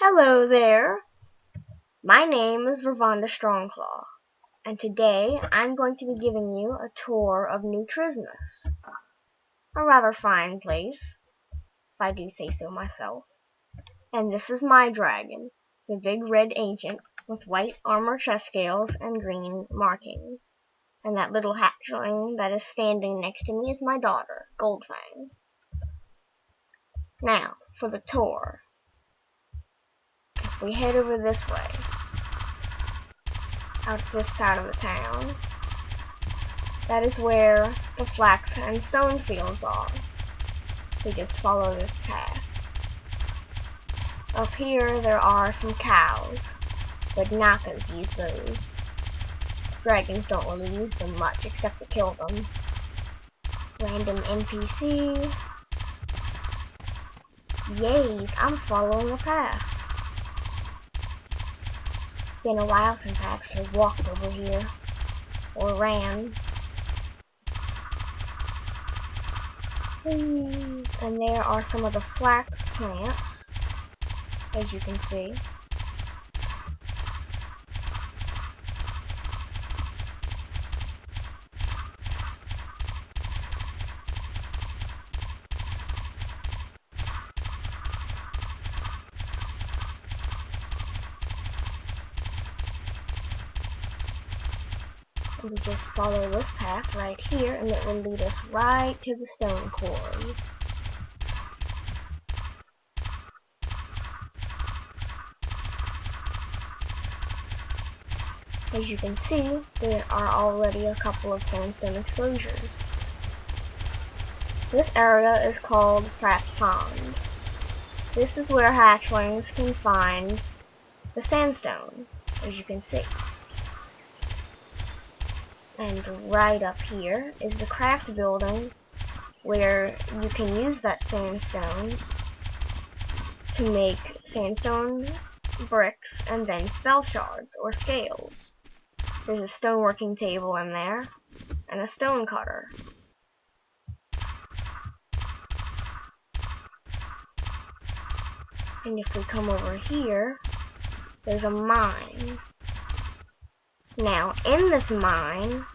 Hello there, my name is Vervanda Strongclaw, and today I'm going to be giving you a tour of New Trismus. A rather fine place, if I do say so myself. And this is my dragon, the big red ancient with white armor chest scales and green markings. And that little hatchling that is standing next to me is my daughter, GoldFang. Now, for the tour. If we head over this way, out this side of the town, that is where the flax and stone fields are. We just follow this path. Up here there are some cows, but Nakas use those. Dragons don't really use them much except to kill them. Random NPC. Yays, I'm following the path. Been a while since I actually walked over here. Or ran. And there are some of the flax plants, as you can see. We just follow this path right here, and it will lead us right to the stone quarry. As you can see, there are already a couple of sandstone exposures. This area is called Pratt's Pond. This is where hatchlings can find the sandstone, as you can see. And right up here is the craft building, where you can use that sandstone to make sandstone bricks and then spell shards or scales. There's a stoneworking table in there and a stone cutter. And if we come over here, there's a mine. Now, in this mine,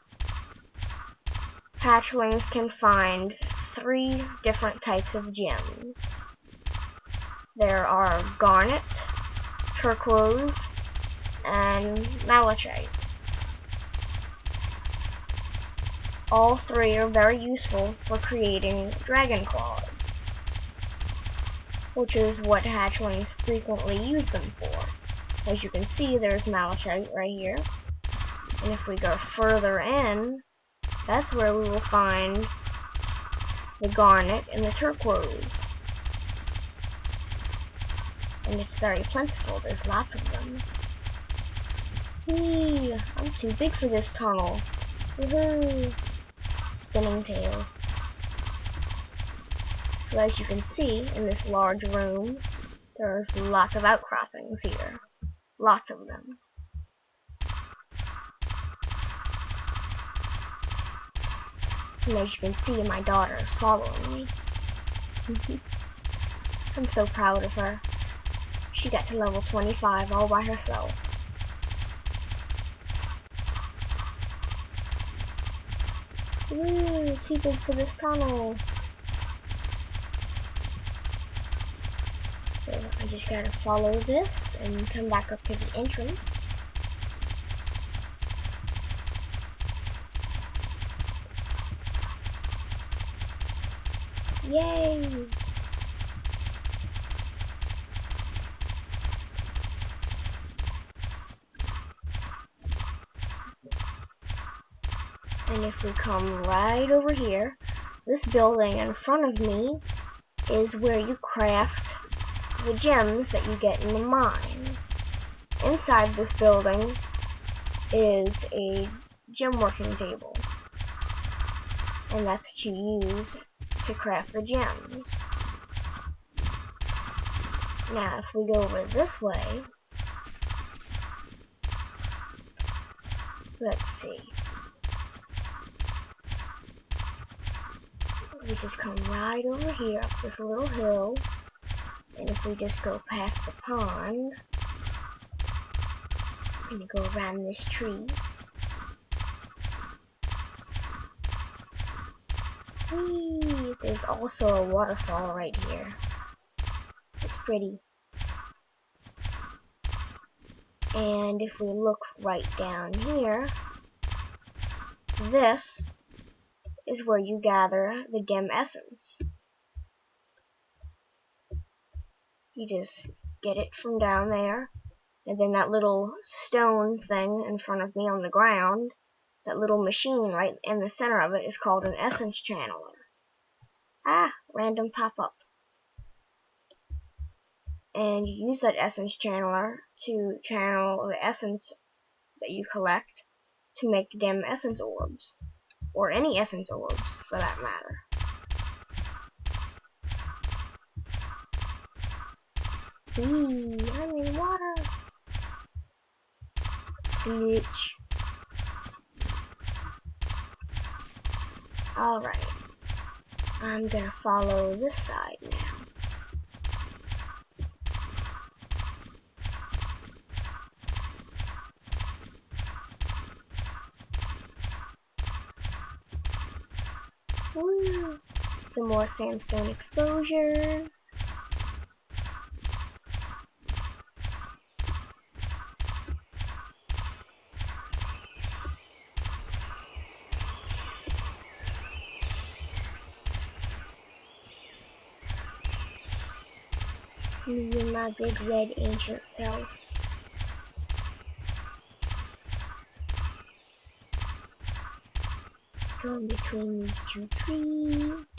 hatchlings can find 3 different types of gems. There are garnet, turquoise, and malachite. All 3 are very useful for creating dragon claws, which is what hatchlings frequently use them for. As you can see, there's malachite right here. And if we go further in, that's where we will find the garnet and the turquoise. And it's very plentiful, there's lots of them. Whee! I'm too big for this tunnel. Woohoo! Spinning tail. So as you can see, in this large room, there's lots of outcroppings here. Lots of them. And as you can see, my daughter is following me. I'm so proud of her. She got to level 25 all by herself. Woo! Too big for this tunnel. So I just gotta follow this and come back up to the entrance. Yay! And if we come right over here, this building in front of me is where you craft the gems that you get in the mine. Inside this building is a gem working table, and that's what you use to craft the gems. Now if we go over this way, let's see. We just come right over here up this little hill, And if we just go past the pond, I'm gonna go around this tree. Whee! There's also a waterfall right here. It's pretty. And if we look right down here, this is where you gather the gem essence. You just get it from down there, and then that little stone thing in front of me on the ground, that little machine right in the center of it is called an essence channeler. Ah, random pop-up. And you use that essence channeler to channel the essence that you collect to make dim essence orbs, or any essence orbs for that matter. Eee, I'm in water. Glitch. Alright. I'm gonna follow this side now. Woo! Some more sandstone exposures. Me and my big red ancient self. Going between these two trees.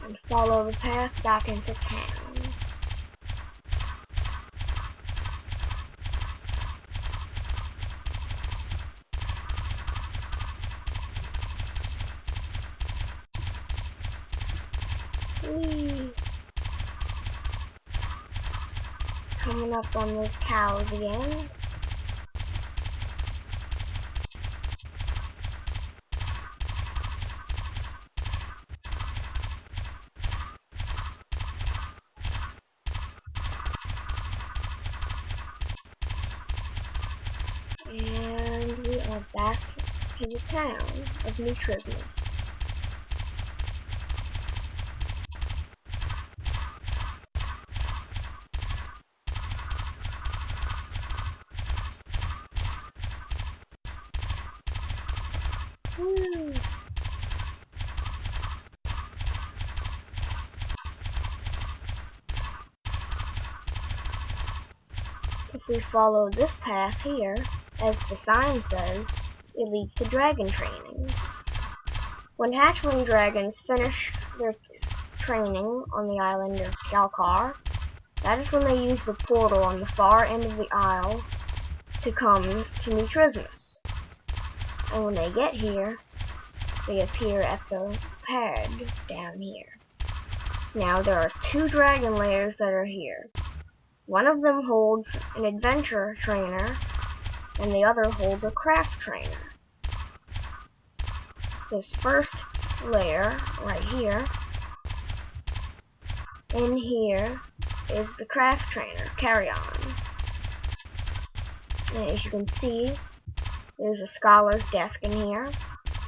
And follow the path back into town. Whee! Coming up on those cows again. And we are back to the town of New Trismus. Woo! If we follow this path here, as the sign says, it leads to dragon training. When hatchling dragons finish their training on the island of Skalkar, that is when they use the portal on the far end of the isle to come to New Trismus. And when they get here, they appear at the pad down here. Now there are two dragon lairs that are here. One of them holds an adventure trainer, and the other holds a craft trainer. This first lair, right here, in here, is the craft trainer, Carry-On. And as you can see, there's a scholar's desk in here,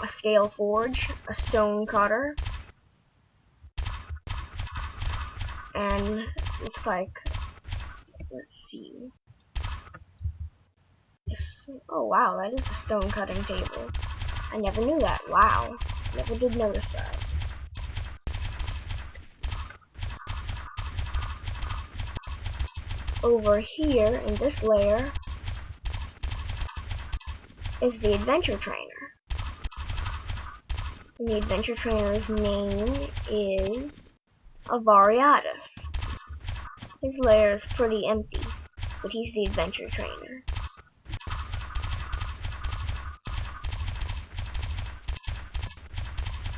a scale forge, a stone cutter, and looks like, let's see, oh wow, that is a stone cutting table. I never knew that. Wow, never did notice that. Over here in this layer is the adventure trainer. And the adventure trainer's name is Avariatus. His lair is pretty empty, but he's the adventure trainer.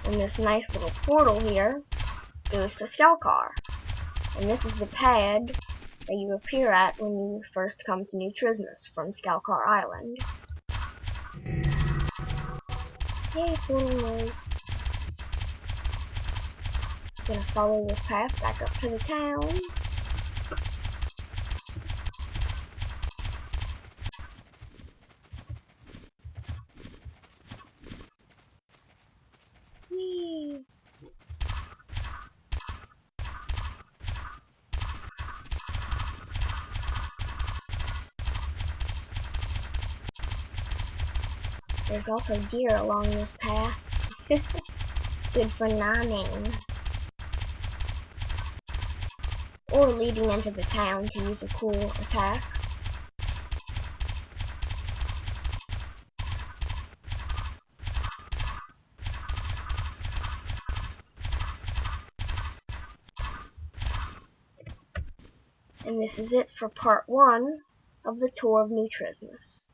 And this nice little portal here goes to Skalkar. And this is the pad that you appear at when you first come to New Trismus from Skalkar Island. Yay, portal noise. Gonna follow this path back up to the town. Whee! There's also deer along this path. Good for nomming. Or leading into the town to use a cool attack. And this is it for part 1 of the tour of New Trismus.